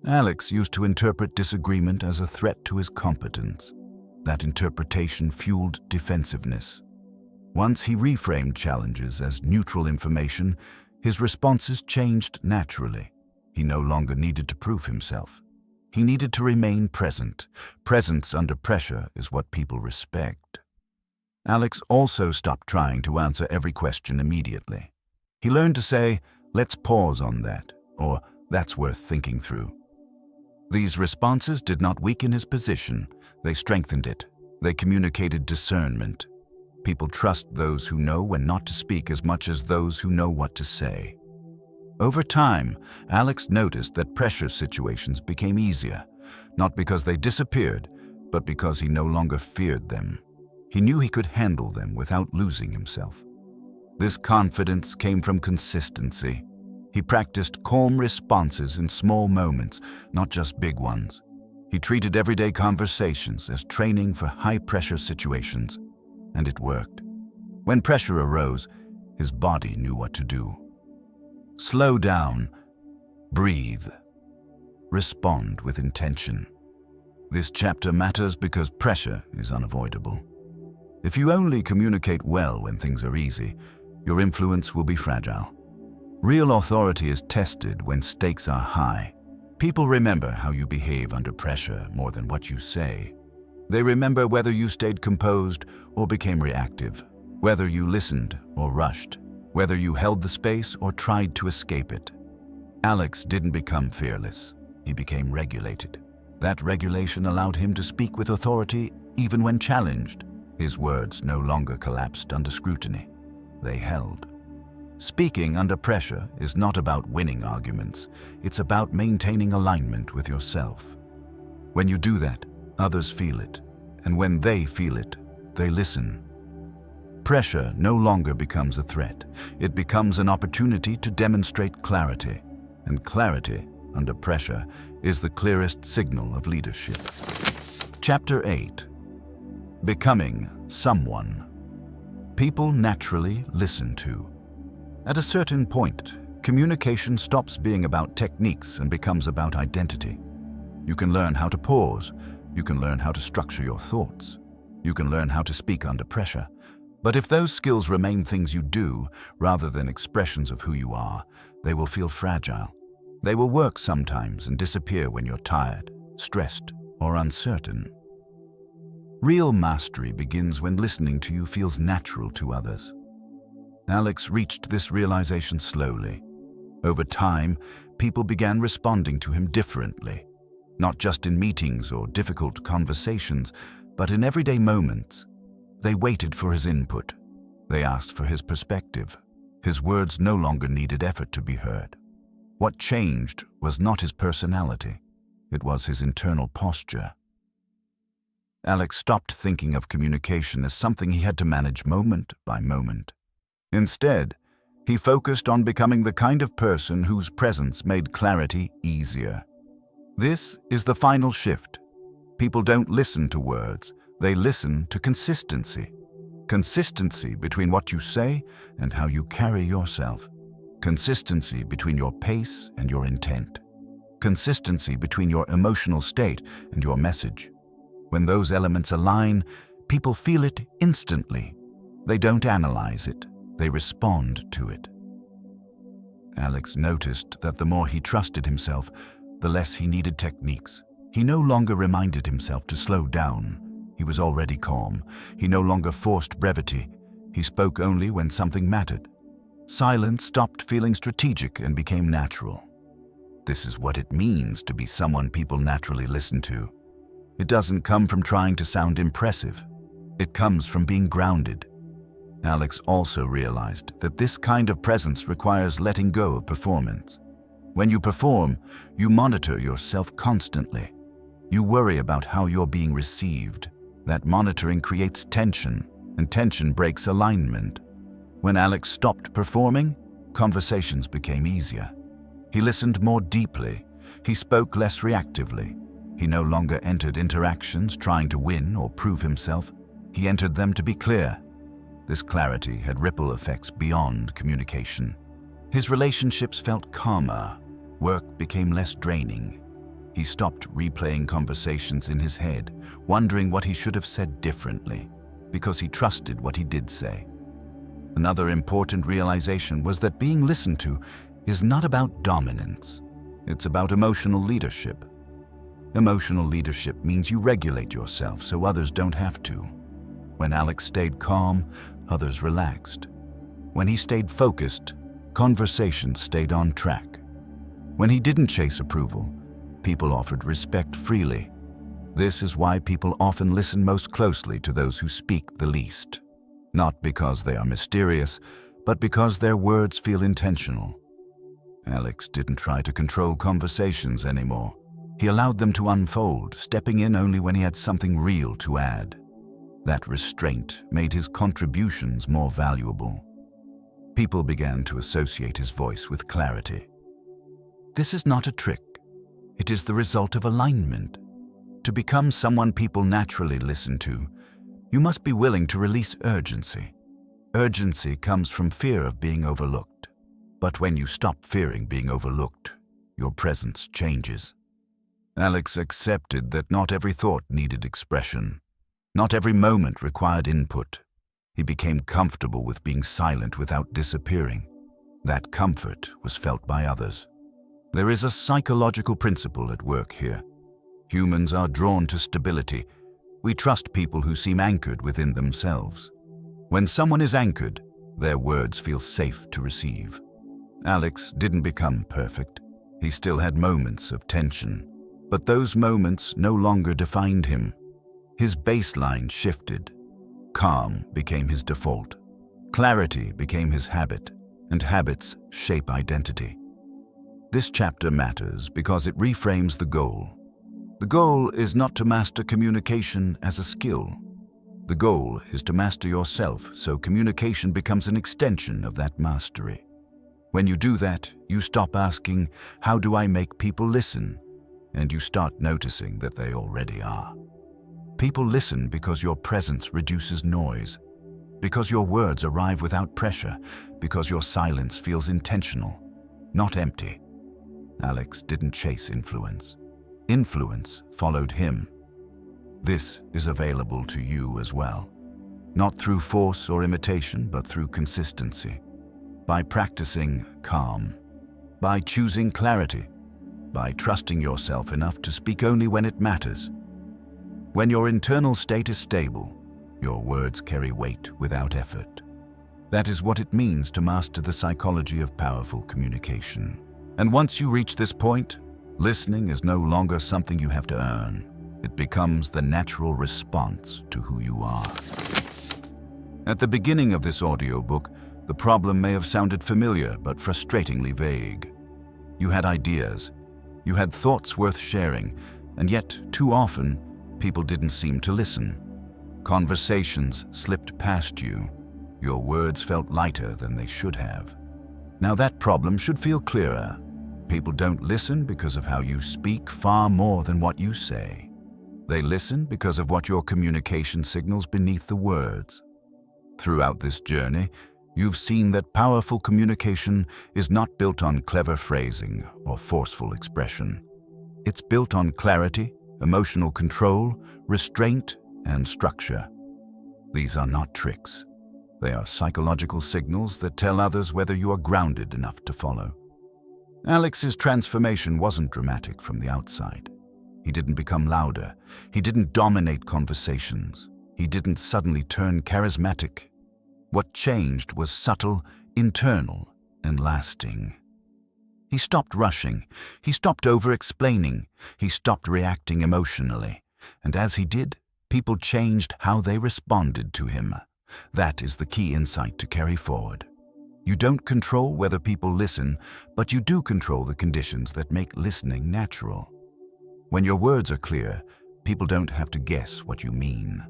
Speaker 1: Alex used to interpret disagreement as a threat to his competence. That interpretation fueled defensiveness. Once he reframed challenges as neutral information, his responses changed naturally. He no longer needed to prove himself. He needed to remain present. Presence under pressure is what people respect. Alex also stopped trying to answer every question immediately. He learned to say, "Let's pause on that," or "That's worth thinking through." These responses did not weaken his position. They strengthened it. They communicated discernment. People trust those who know when not to speak as much as those who know what to say. Over time, Alex noticed that pressure situations became easier, not because they disappeared, but because he no longer feared them. He knew he could handle them without losing himself. This confidence came from consistency. He practiced calm responses in small moments, not just big ones. He treated everyday conversations as training for high-pressure situations, and it worked. When pressure arose, his body knew what to do. Slow down, breathe, respond with intention. This chapter matters because pressure is unavoidable. If you only communicate well when things are easy, your influence will be fragile. Real authority is tested when stakes are high. People remember how you behave under pressure more than what you say. They remember whether you stayed composed or became reactive, whether you listened or rushed, whether you held the space or tried to escape it. Alex didn't become fearless. He became regulated. That regulation allowed him to speak with authority even when challenged. His words no longer collapsed under scrutiny. They held. Speaking under pressure is not about winning arguments. It's about maintaining alignment with yourself. When you do that, others feel it. And when they feel it, they listen. Pressure no longer becomes a threat. It becomes an opportunity to demonstrate clarity. And clarity, under pressure, is the clearest signal of leadership. Chapter 8. Becoming someone. People naturally listen to. At a certain point, communication stops being about techniques and becomes about identity. You can learn how to pause. You can learn how to structure your thoughts. You can learn how to speak under pressure. But if those skills remain things you do, rather than expressions of who you are, they will feel fragile. They will work sometimes and disappear when you're tired, stressed, or uncertain. Real mastery begins when listening to you feels natural to others. Alex reached this realization slowly. Over time, people began responding to him differently, not just in meetings or difficult conversations, but in everyday moments. They waited for his input. They asked for his perspective. His words no longer needed effort to be heard. What changed was not his personality. It was his internal posture. Alex stopped thinking of communication as something he had to manage moment by moment. Instead, he focused on becoming the kind of person whose presence made clarity easier. This is the final shift. People don't listen to words. They listen to consistency. Consistency between what you say and how you carry yourself. Consistency between your pace and your intent. Consistency between your emotional state and your message. When those elements align, people feel it instantly. They don't analyze it. They respond to it. Alex noticed that the more he trusted himself, the less he needed techniques. He no longer reminded himself to slow down. He was already calm. He no longer forced brevity. He spoke only when something mattered. Silence stopped feeling strategic and became natural. This is what it means to be someone people naturally listen to. It doesn't come from trying to sound impressive. It comes from being grounded. Alex also realized that this kind of presence requires letting go of performance. When you perform, you monitor yourself constantly. You worry about how you're being received. That monitoring creates tension, and tension breaks alignment. When Alex stopped performing, conversations became easier. He listened more deeply. He spoke less reactively. He no longer entered interactions trying to win or prove himself. He entered them to be clear. This clarity had ripple effects beyond communication. His relationships felt calmer. Work became less draining. He stopped replaying conversations in his head, wondering what he should have said differently, because he trusted what he did say. Another important realization was that being listened to is not about dominance. It's about emotional leadership. Emotional leadership means you regulate yourself so others don't have to. When Alex stayed calm, others relaxed. When he stayed focused, conversations stayed on track. When he didn't chase approval, people offered respect freely. This is why people often listen most closely to those who speak the least. Not because they are mysterious, but because their words feel intentional. Alex didn't try to control conversations anymore. He allowed them to unfold, stepping in only when he had something real to add. That restraint made his contributions more valuable. People began to associate his voice with clarity. This is not a trick. It is the result of alignment. To become someone people naturally listen to, you must be willing to release urgency. Urgency comes from fear of being overlooked. But when you stop fearing being overlooked, your presence changes. Alex accepted that not every thought needed expression. Not every moment required input. He became comfortable with being silent without disappearing. That comfort was felt by others. There is a psychological principle at work here. Humans are drawn to stability. We trust people who seem anchored within themselves. When someone is anchored, their words feel safe to receive. Alex didn't become perfect. He still had moments of tension, but those moments no longer defined him. His baseline shifted. Calm became his default. Clarity became his habit, and habits shape identity. This chapter matters because it reframes the goal. The goal is not to master communication as a skill. The goal is to master yourself, so communication becomes an extension of that mastery. When you do that, you stop asking, "How do I make people listen?" and you start noticing that they already are. People listen because your presence reduces noise, because your words arrive without pressure, because your silence feels intentional, not empty. Alex didn't chase influence. Influence followed him. This is available to you as well. Not through force or imitation, but through consistency. By practicing calm. By choosing clarity. By trusting yourself enough to speak only when it matters. When your internal state is stable, your words carry weight without effort. That is what it means to master the psychology of powerful communication. And once you reach this point, listening is no longer something you have to earn. It becomes the natural response to who you are. At the beginning of this audiobook, the problem may have sounded familiar but frustratingly vague. You had ideas. You had thoughts worth sharing, and yet, too often, people didn't seem to listen. Conversations slipped past you. Your words felt lighter than they should have. Now that problem should feel clearer. People don't listen because of how you speak far more than what you say. They listen because of what your communication signals beneath the words. Throughout this journey, you've seen that powerful communication is not built on clever phrasing or forceful expression. It's built on clarity, emotional control, restraint, and structure. These are not tricks. They are psychological signals that tell others whether you are grounded enough to follow. Alex's transformation wasn't dramatic from the outside. He didn't become louder. He didn't dominate conversations. He didn't suddenly turn charismatic. What changed was subtle, internal, and lasting. He stopped rushing. He stopped over-explaining. He stopped reacting emotionally. And as he did, people changed how they responded to him. That is the key insight to carry forward. You don't control whether people listen, but you do control the conditions that make listening natural. When your words are clear, people don't have to guess what you mean.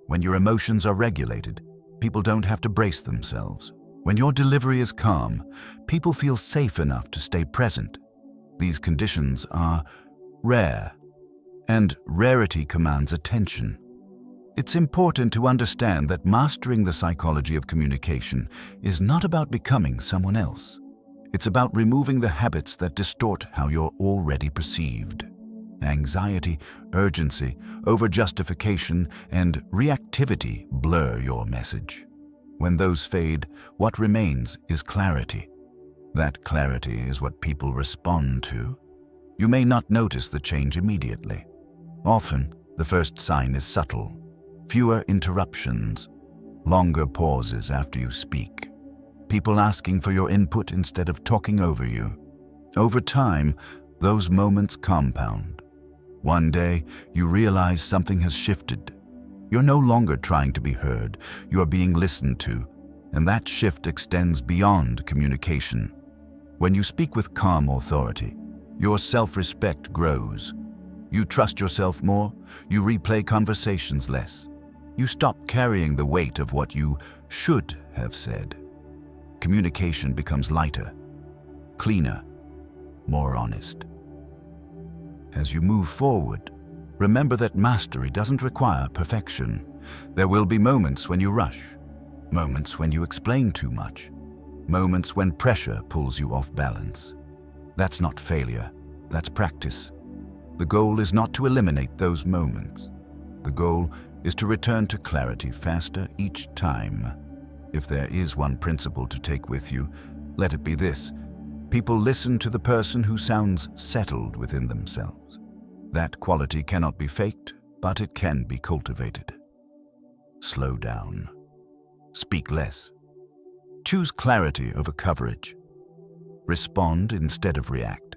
Speaker 1: When your emotions are regulated, people don't have to brace themselves. When your delivery is calm, people feel safe enough to stay present. These conditions are rare, and rarity commands attention. It's important to understand that mastering the psychology of communication is not about becoming someone else. It's about removing the habits that distort how you're already perceived. Anxiety, urgency, overjustification, and reactivity blur your message. When those fade, what remains is clarity. That clarity is what people respond to. You may not notice the change immediately. Often, the first sign is subtle. Fewer interruptions, longer pauses after you speak, people asking for your input instead of talking over you. Over time, those moments compound. One day, you realize something has shifted. You're no longer trying to be heard, you're being listened to, and that shift extends beyond communication. When you speak with calm authority, your self-respect grows. You trust yourself more, you replay conversations less. You stop carrying the weight of what you should have said. Communication becomes lighter, cleaner, more honest. As you move forward, remember that mastery doesn't require perfection. There will be moments when you rush, moments when you explain too much, moments when pressure pulls you off balance. That's not failure, that's practice. The goal is not to eliminate those moments. The goal is to return to clarity faster each time. If there is one principle to take with you, let it be this: people listen to the person who sounds settled within themselves. That quality cannot be faked, but it can be cultivated. Slow down. Speak less. Choose clarity over coverage. Respond instead of react.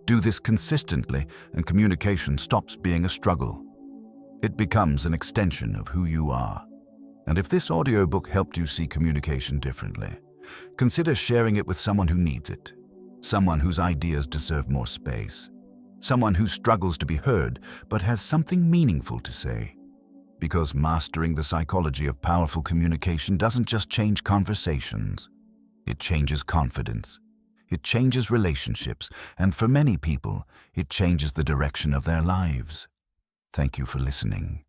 Speaker 1: Do this consistently, and communication stops being a struggle. It becomes an extension of who you are. And if this audiobook helped you see communication differently, consider sharing it with someone who needs it, someone whose ideas deserve more space, someone who struggles to be heard but has something meaningful to say. Because mastering the psychology of powerful communication doesn't just change conversations. It changes confidence. It changes relationships, and for many people, it changes the direction of their lives. Thank you for listening.